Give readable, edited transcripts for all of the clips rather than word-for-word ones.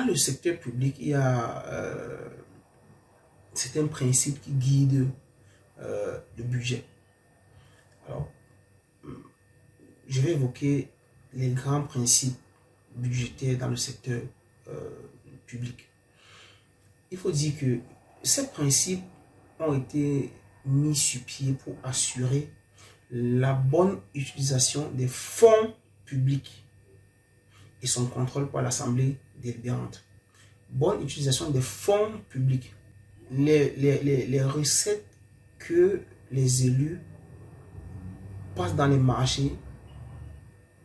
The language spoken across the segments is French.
le secteur public, il y a certains principes qui guident le budget. Alors, je vais évoquer les grands principes budgétaires dans le secteur public. Il faut dire que ces principes ont été mis sur pied pour assurer la bonne utilisation des fonds publics et son contrôle par l'Assemblée délibérante. Bonne utilisation des fonds publics. Les recettes que les élus passent dans les marchés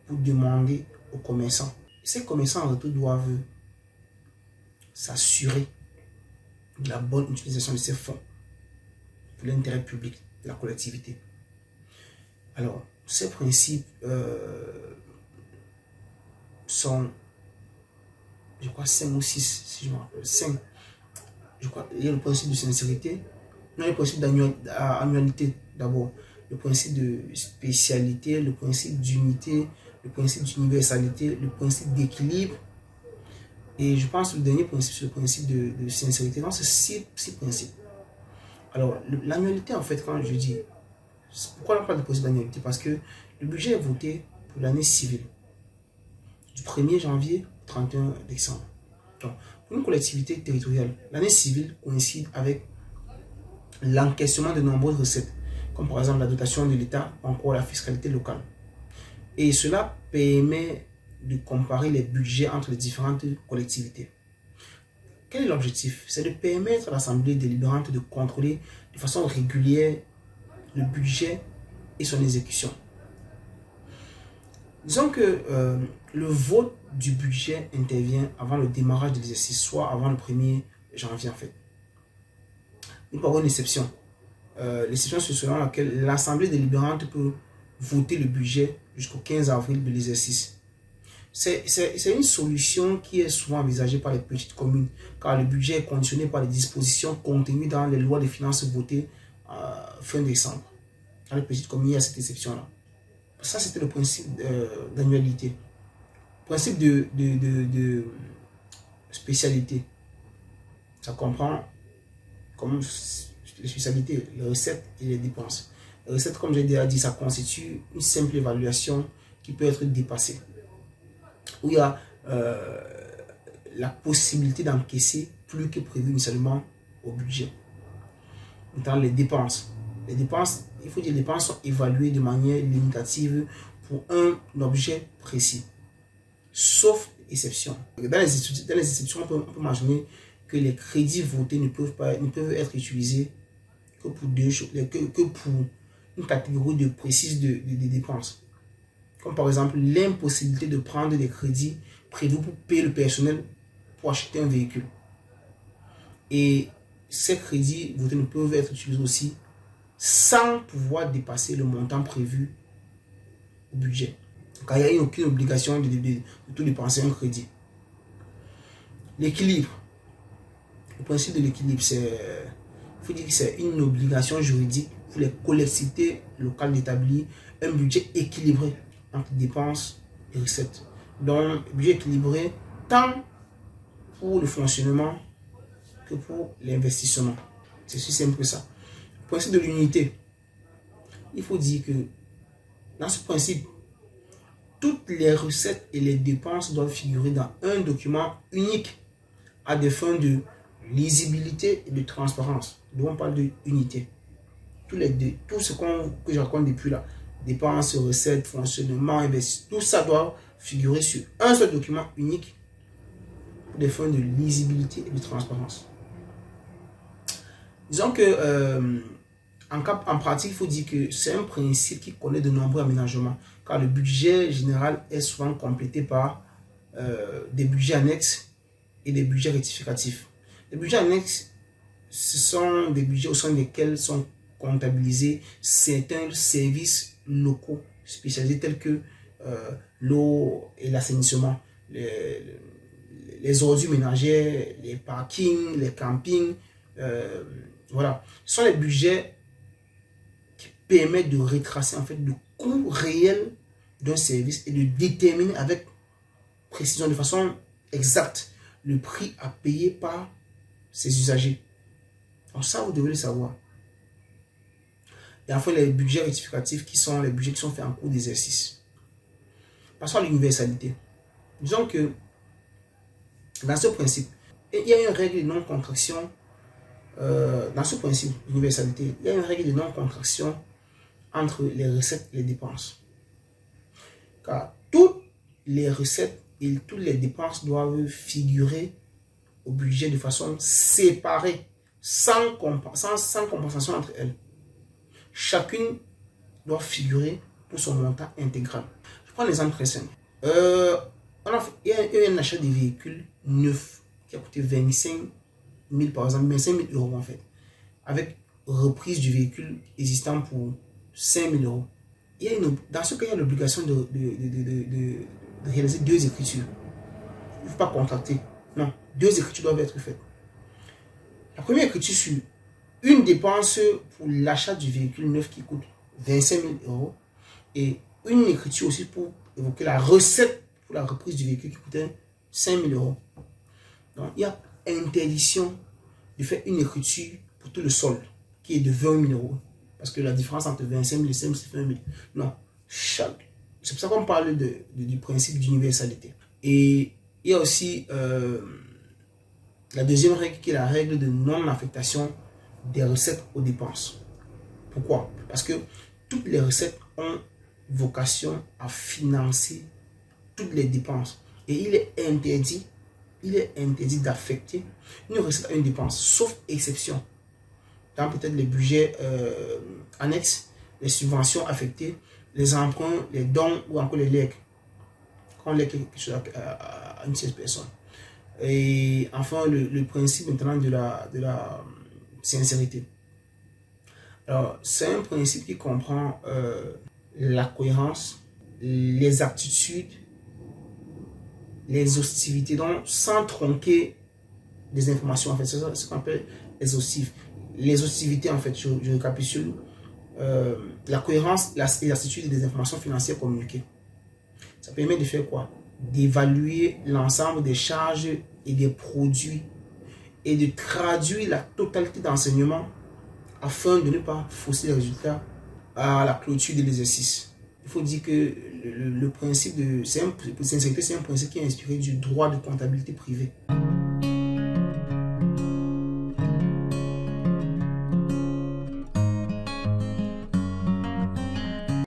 pour demander aux commerçants. Ces commerçants en retour doivent s'assurer de la bonne utilisation de ces fonds pour l'intérêt public de la collectivité. Alors, ces principes sont, je crois, 5 ou 6, si je me rappelle, 5. Je crois, il y a le principe de sincérité, non, le principe d'annualité d'abord, le principe de spécialité, le principe d'unité, le principe d'universalité, le principe d'équilibre. Et je pense que le dernier principe, c'est le principe de sincérité. Donc, c'est 6 principes. Alors, l'annualité, en fait, quand je dis, pourquoi on parle de principe d'annualité? Parce que le budget est voté pour l'année civile, du 1er janvier au 31 décembre. Donc, pour une collectivité territoriale, l'année civile coïncide avec l'encaissement de nombreuses recettes, comme par exemple la dotation de l'État ou encore la fiscalité locale. Et cela permet de comparer les budgets entre les différentes collectivités. Quel est l'objectif? C'est de permettre à l'Assemblée délibérante de contrôler de façon régulière le budget et son exécution. Disons que le vote du budget intervient avant le démarrage de l'exercice, soit avant le 1er janvier en fait. Il peut y avoir une exception. L'exception, c'est selon laquelle l'Assemblée délibérante peut voter le budget jusqu'au 15 avril de l'exercice. C'est une solution qui est souvent envisagée par les petites communes, car le budget est conditionné par les dispositions contenues dans les lois de finances votées fin décembre. Dans les petites communes, il y a cette exception-là. Ça, c'était le principe d'annualité. Principe de spécialité. Ça comprend comme les spécialités, les recettes et les dépenses. Les recettes, comme j'ai déjà dit, ça constitue une simple évaluation qui peut être dépassée, où il y a la possibilité d'encaisser plus que prévu initialement au budget. Dans les dépenses, il faut dire que les dépenses sont évaluées de manière limitative pour un objet précis, sauf exception. Dans les exceptions, on peut imaginer que les crédits votés ne peuvent être utilisés que pour une catégorie précise de dépenses. Comme par exemple l'impossibilité de prendre des crédits prévus pour payer le personnel pour acheter un véhicule. Et ces crédits votés ne peuvent être utilisés aussi sans pouvoir dépasser le montant prévu au budget. Car il n'y a aucune obligation de tout dépenser un crédit. L'équilibre. Le principe de l'équilibre, il faut dire que c'est une obligation juridique pour les collectivités locales d'établir un budget équilibré entre dépenses et recettes. Donc, budget équilibré tant pour le fonctionnement que pour l'investissement. C'est aussi simple que ça. Le principe de l'unité. Il faut dire que dans ce principe, toutes les recettes et les dépenses doivent figurer dans un document unique à des fins de lisibilité et de transparence. Donc on parle d'unité. Tout ce que je raconte depuis là, dépenses, recettes, fonctionnement, investissement, tout ça doit figurer sur un seul document unique pour des fins de lisibilité et de transparence. Disons que en pratique, il faut dire que c'est un principe qui connaît de nombreux aménagements, car le budget général est souvent complété par des budgets annexes et des budgets rectificatifs. Les budgets annexes, ce sont des budgets au sein desquels sont comptabilisés certains services locaux spécialisés tels que l'eau et l'assainissement, les ordures ménagères, les parkings, les campings. Voilà, ce sont les budgets qui permettent de retracer en fait le coût réel d'un service et de déterminer avec précision, de façon exacte, le prix à payer par ses usagers. Donc ça, vous devez le savoir. Et enfin, les budgets rectificatifs qui sont les budgets qui sont faits en cours d'exercice. Passons à l'universalité. Disons que dans ce principe, il y a une règle de non-contraction. Dans ce principe d'universalité, il y a une règle de non-contraction entre les recettes et les dépenses. Car toutes les recettes et toutes les dépenses doivent figurer au budget de façon séparée, sans compensation entre elles. Chacune doit figurer pour son montant intégral. Je prends un exemple très simple. Il y a un achat de véhicules neufs qui a coûté 25 000 par exemple, 25 000 euros en fait, avec reprise du véhicule existant pour 5 000 euros. Dans ce cas, il y a l'obligation de réaliser 2 écritures. Il ne faut pas contracter. Non, 2 écritures doivent être faites. La première écriture sur une dépense pour l'achat du véhicule neuf qui coûte 25 000 euros et une écriture aussi pour évoquer la recette pour la reprise du véhicule qui coûtait 5 000 euros. Donc, il y a interdiction de faire une écriture pour tout le solde qui est de 20 000 euros. Parce que la différence entre 25 000 et 5 000, c'est 20 000. Non, c'est pour ça qu'on parle du principe d'universalité. Et il y a aussi la deuxième règle qui est la règle de non-affectation des recettes aux dépenses. Pourquoi? Parce que toutes les recettes ont vocation à financer toutes les dépenses. Et il est interdit d'affecter une recette à une dépense, sauf exception. Dans peut-être les budgets annexes, les subventions affectées, les emprunts, les dons ou encore les legs. Quand on lègue quelque chose à une seule personne. Et enfin, le principe maintenant de la sincérité. Alors, c'est un principe qui comprend la cohérence, les aptitudes, l'exhaustivité, donc sans tronquer des informations. En fait, c'est ce qu'on appelle exhaustif. L'exhaustivité, en fait, je récapitule, la cohérence, l'exactitude des informations financières communiquées. Ça permet de faire quoi? D'évaluer l'ensemble des charges et des produits et de traduire la totalité d'enseignement afin de ne pas fausser les résultats à la clôture de l'exercice. Il faut dire que le principe de sincérité, c'est un principe qui est inspiré du droit de comptabilité privée.